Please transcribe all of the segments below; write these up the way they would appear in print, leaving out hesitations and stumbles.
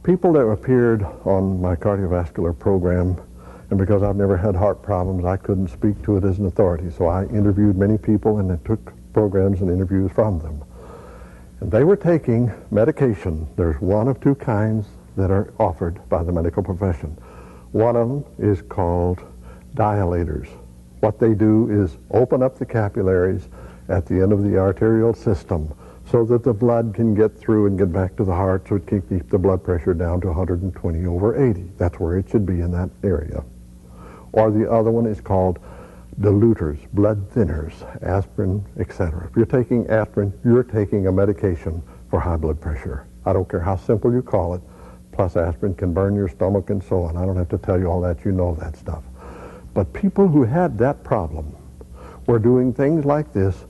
People that appeared on my cardiovascular program, and because I've never had heart problems, I couldn't speak to it as an authority, so I interviewed many people and then took programs and interviews from them. And they were taking medication. There's one of two kinds that are offered by the medical profession. One of them is called dilators. What they do is open up the capillaries at the end of the arterial system so that the blood can get through and get back to the heart, so it can keep the blood pressure down to 120/80. That's where it should be, in that area. Or the other one is called diluters, blood thinners, aspirin, etc. If you're taking aspirin, you're taking a medication for high blood pressure. I don't care how simple you call it, plus aspirin can burn your stomach and so on. I don't have to tell you all that, you know that stuff. But people who had that problem were doing things like this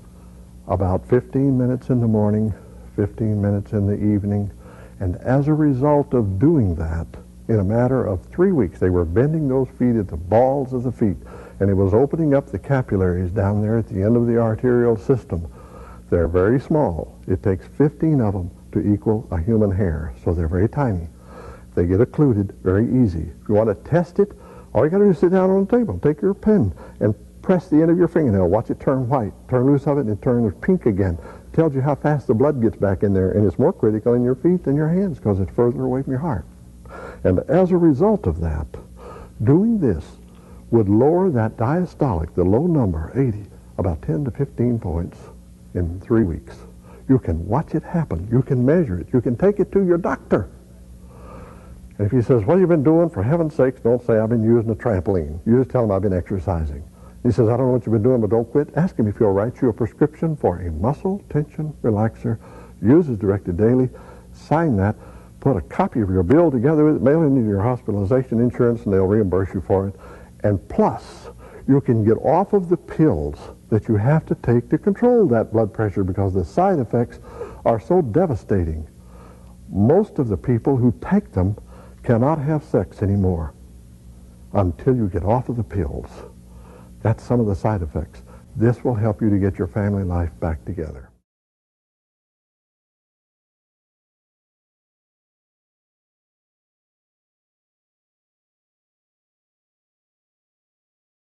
about 15 minutes in the morning, 15 minutes in the evening, and as a result of doing that, in a matter of 3 weeks, they were bending those feet at the balls of the feet, and it was opening up the capillaries down there at the end of the arterial system. They're very small. It takes 15 of them to equal a human hair, so they're very tiny. They get occluded very easy. If you want to test it, all you got to do is sit down on the table, take your pen, and press the end of your fingernail. Watch it turn white. Turn loose of it, and it turns pink again. It tells you how fast the blood gets back in there, and it's more critical in your feet than your hands because it's further away from your heart. And as a result of that, doing this would lower that diastolic, the low number, 80, about 10 to 15 points in 3 weeks. You can watch it happen. You can measure it. You can take it to your doctor. And if he says, what have you been doing? For heaven's sakes, don't say I've been using a trampoline. You just tell him I've been exercising. He says, I don't know what you've been doing, but don't quit. Ask him if he'll write you a prescription for a muscle tension relaxer. Use as directed daily. Sign that. Put a copy of your bill together with it, mail it into your hospitalization insurance, and they'll reimburse you for it. And plus, you can get off of the pills that you have to take to control that blood pressure because the side effects are so devastating. Most of the people who take them cannot have sex anymore until you get off of the pills. That's some of the side effects. This will help you to get your family life back together.